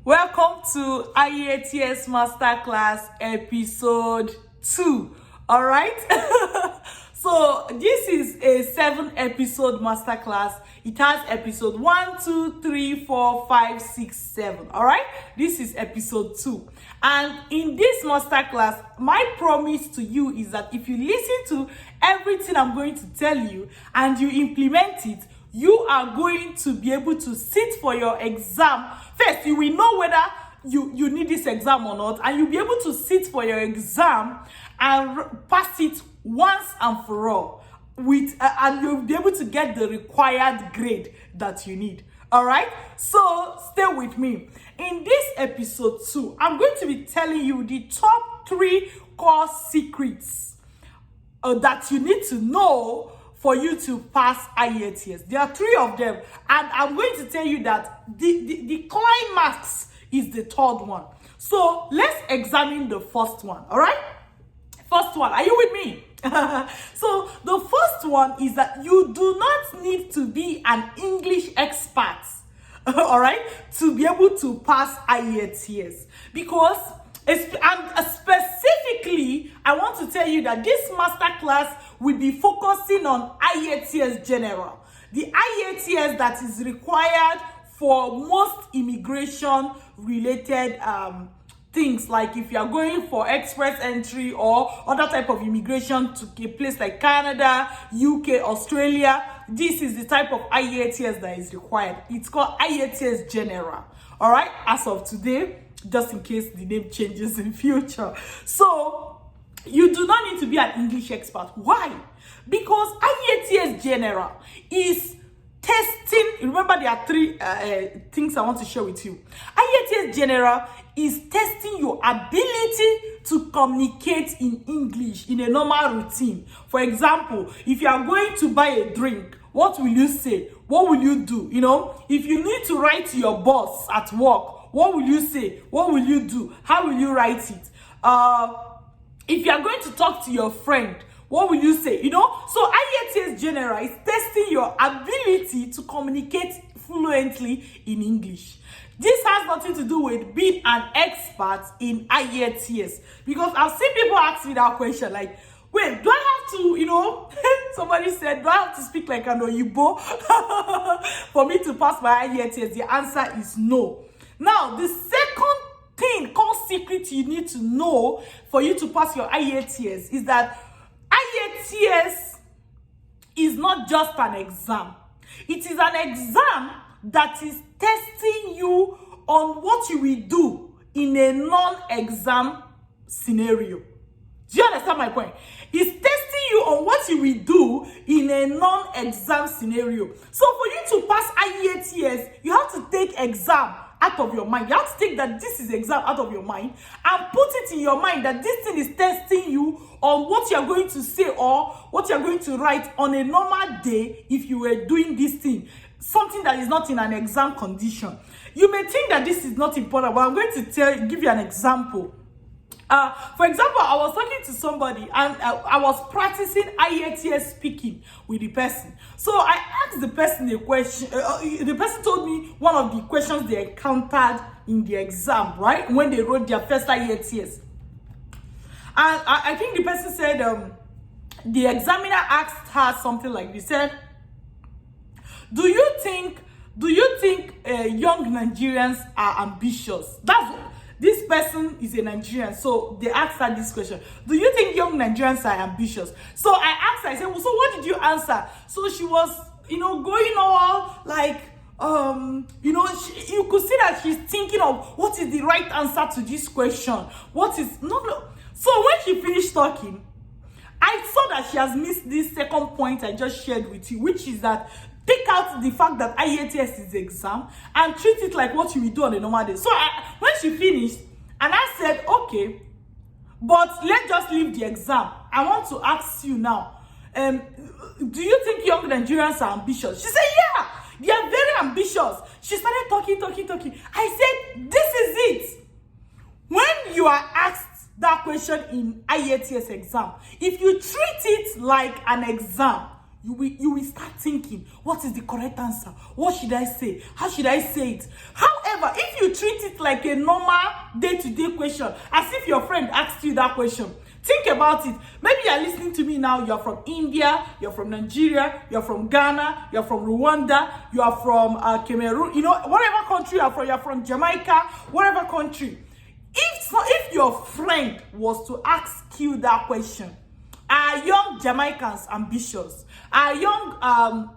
Welcome to Ielts Masterclass episode 2. All right. So this is a 7-episode masterclass. It has episode 1, 2, 3, 4, 5, 6, 7. All right. This is episode 2. And in this masterclass, my promise to you is that if you listen to everything I'm going to tell you and you implement it, you are going to be able to sit for your exam. First, you will know whether you need this exam or not, and you'll be able to sit for your exam and pass it once and for all and you'll be able to get the required grade that you need. All right, so stay with me. In this episode 2, I'm going to be telling you the top 3 core secrets that you need to know for you to pass Ielts. There are 3 of them, and I'm going to tell you that the climax is the 3rd one. So let's examine the first one. All right, first one, are you with me? So the first one is that you do not need to be an English expert, all right, to be able to pass Ielts, because specifically, I want to tell you that this masterclass will be focusing on Ielts general, the Ielts that is required for most immigration related things, like if you are going for express entry or other type of immigration to a place like Canada, UK, Australia. This is the type of Ielts that is required. It's called Ielts general. All right, as of today, just in case the name changes in future. So you do not need to be an English expert. Why? Because Ielts general is testing. Remember, there are 3 things I want to share with you. Ielts general is testing your ability to communicate in English in a normal routine. For example, if you are going to buy a drink, what will you say? What will you do? You know, if you need to write to your boss at work, what will you say? What will you do? How will you write it? If you are going to talk to your friend, what will you say? You know, so Ielts general is testing your ability to communicate fluently in English. This has nothing to do with being an expert in Ielts, because I've seen people ask me that question, like, wait, do I have to, you know, somebody said, do I have to speak like an Oyibo for me to pass my Ielts? The answer is no. Now, the second thing, core secret you need to know for you to pass your Ielts is that Ielts is not just an exam. It is an exam that is testing you on what you will do in a non-exam scenario. Do you understand my point? It's testing you on what you will do in a non-exam scenario. So for you to pass Ielts, you have to take exam out of your mind. You have to take that this is exam out of your mind and put it in your mind that this thing is testing you on what you're going to say or what you're going to write on a normal day if you were doing this thing. Something that is not in an exam condition. You may think that this is not important, but I'm going to give you an example. For example, I was talking to somebody and I was practicing Ielts speaking with the person. So I asked the person a question. The person told me one of the questions they encountered in the exam, right? When they wrote their first Ielts. And I think the person said, the examiner asked her something like this. Said, do you think young Nigerians are ambitious? That's what this person is, a Nigerian. So they asked her this question. Do you think young Nigerians are ambitious? So I asked her, I said, well, so what did you answer? So she was, you know, going all like, you know, you could see that she's thinking of what is the right answer to this question. What is, no. So when she finished talking, I saw that she has missed this second point I just shared with you, which is that take out the fact that Ielts is exam and treat it like what you will do on a normal day. So when she finished, and I said, okay, but let's just leave the exam. I want to ask you now, do you think young Nigerians are ambitious? She said, yeah, they are very ambitious. She started talking. I said, this is it. When you are asked that question in Ielts exam, if you treat it like an exam, you will start thinking, what is the correct answer? What should I say? How should I say it? However, if you treat it like a normal day-to-day question, as if your friend asked you that question, think about it. Maybe you're listening to me now, you're from India, you're from Nigeria, you're from Ghana, you're from Rwanda, you are from Cameroon, whatever country you're from Jamaica, whatever country. If your friend was to ask you that question, are young Jamaicans ambitious? Are young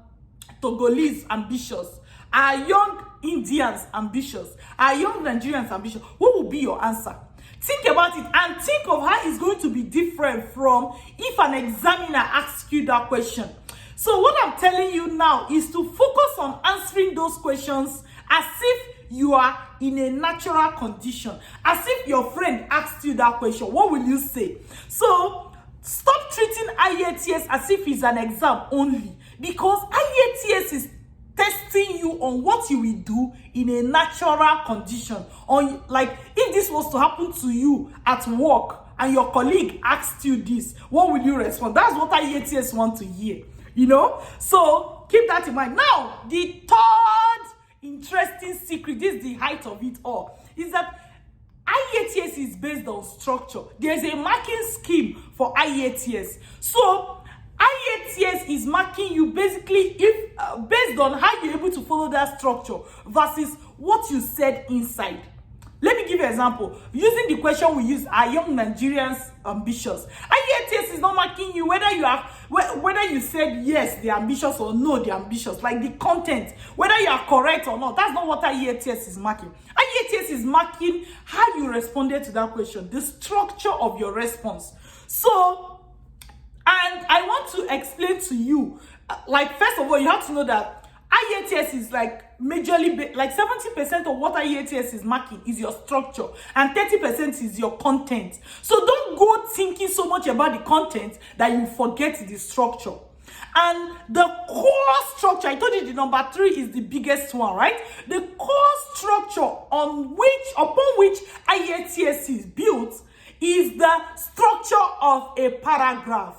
Togolese ambitious? Are young Indians ambitious? Are young Nigerians ambitious? What will be your answer? Think about it and think of how it's going to be different from if an examiner asks you that question. So what I'm telling you now is to focus on answering those questions as if you are in a natural condition. As if your friend asked you that question, what will you say? So stop treating IELTS as if it's an exam only, because IELTS is testing you on what you will do in a natural condition. On, like, if this was to happen to you at work and your colleague asked you this, what will you respond? That's what IELTS want to hear, So keep that in mind. Now, the third interesting secret, this is the height of it all, is that IELTS is based on structure. There's a marking scheme for IELTS. So IELTS is marking you basically based on how you're able to follow that structure versus what you said inside. Let me give you an example. Using the question we use, are young Nigerians ambitious? IELTS is not marking you whether you said yes, they're ambitious, or no, they're ambitious. Like the content, whether you are correct or not. That's not what IELTS is marking. IELTS is marking how you responded to that question, the structure of your response. So, and I want to explain to you, first of all, you have to know that IELTS is majorly, 70% of what IELTS is marking is your structure, and 30% is your content. So don't go thinking so much about the content that you forget the structure. And the core structure, I told you the number 3 is the biggest one, right? The core structure upon which IELTS is built is the structure of a paragraph.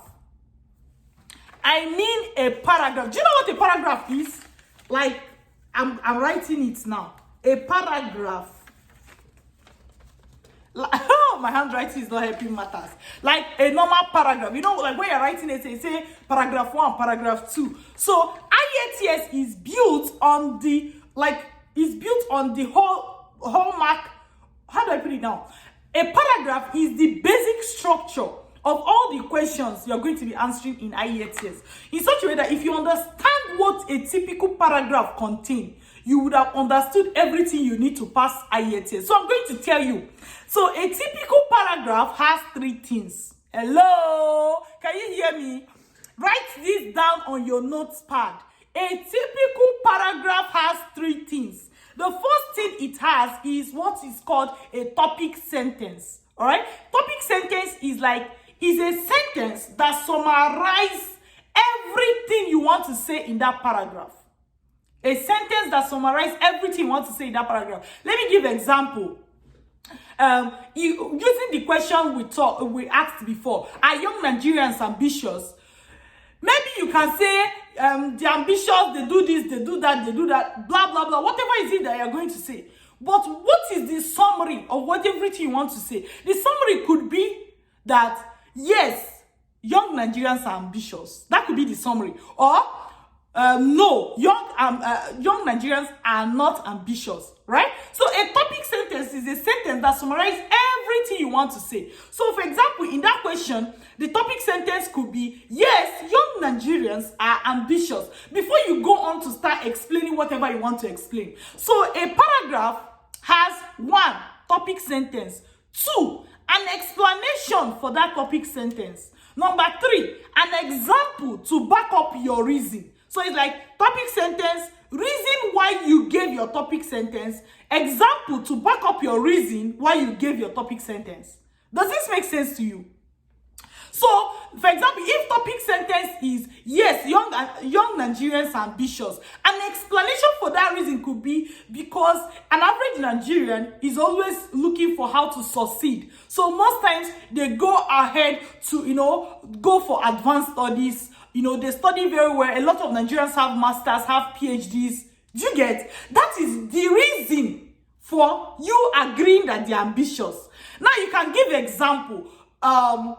I mean a paragraph. Do you know what a paragraph is? I'm writing it now. A paragraph. My handwriting is not helping matters. Like a normal paragraph. When you're writing it, say paragraph 1, paragraph 2. So IELTS is built on the hallmark. How do I put it now? A paragraph is the basic structure of all the questions you're going to be answering in IELTS, in such a way that if you understand what a typical paragraph contains, you would have understood everything you need to pass IELTS. So I'm going to tell you. So a typical paragraph has 3 things. Hello? Can you hear me? Write this down on your notes pad. A typical paragraph has 3 things. The first thing it has is what is called a topic sentence. All right? Topic sentence is a sentence that summarizes everything you want to say in that paragraph. A sentence that summarizes everything you want to say in that paragraph. Let me give an example. Using the question we asked before, are young Nigerians ambitious? Maybe you can say they're ambitious, they do this, they do that, blah, blah, blah, whatever is it that you're going to say. But what is the summary of everything you want to say? The summary could be that, yes, young Nigerians are ambitious. That could be the summary. Or, no, young Nigerians are not ambitious, right? So a topic sentence is a sentence that summarizes everything you want to say. So, for example, in that question, the topic sentence could be, yes, young Nigerians are ambitious, before you go on to start explaining whatever you want to explain. So a paragraph has 1, topic sentence, 2, an explanation for that topic sentence, number 3, an example to back up your reason. So it's like topic sentence, reason why you gave your topic sentence, example to back up your reason why you gave your topic sentence. Does this make sense to you? So, for example, if topic sentence is, yes, young Nigerians are ambitious, an explanation for that reason could be because an average Nigerian is always looking for how to succeed. So most times they go ahead to, go for advanced studies, they study very well. A lot of Nigerians have masters, have PhDs. Do you get? That is the reason for you agreeing that they're ambitious. Now you can give example. An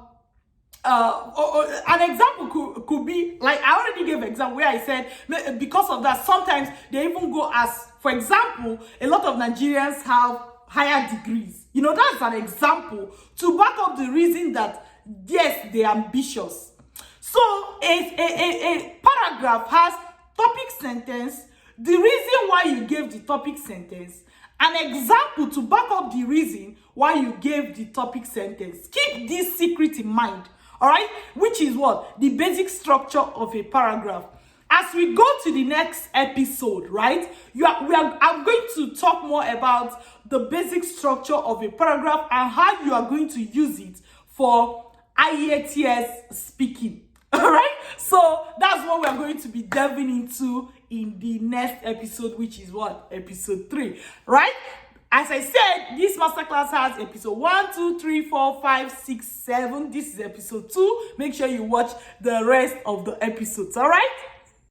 example could be, like I already gave example where I said because of that sometimes they even go as, for example, a lot of Nigerians have higher degrees. That's an example to back up the reason that yes, they're ambitious. So a paragraph has topic sentence, the reason why you gave the topic sentence, an example to back up the reason why you gave the topic sentence. Keep this secret in mind, all right? Which is what? The basic structure of a paragraph. As we go to the next episode, right? I'm going to talk more about the basic structure of a paragraph and how you are going to use it for IELTS speaking. All right? So that's what we're going to be delving into in the next episode, which is what? Episode 3, right? As I said, this masterclass has episode 1, 2, 3, 4, 5, 6, 7. This is episode 2. Make sure you watch the rest of the episodes, all right?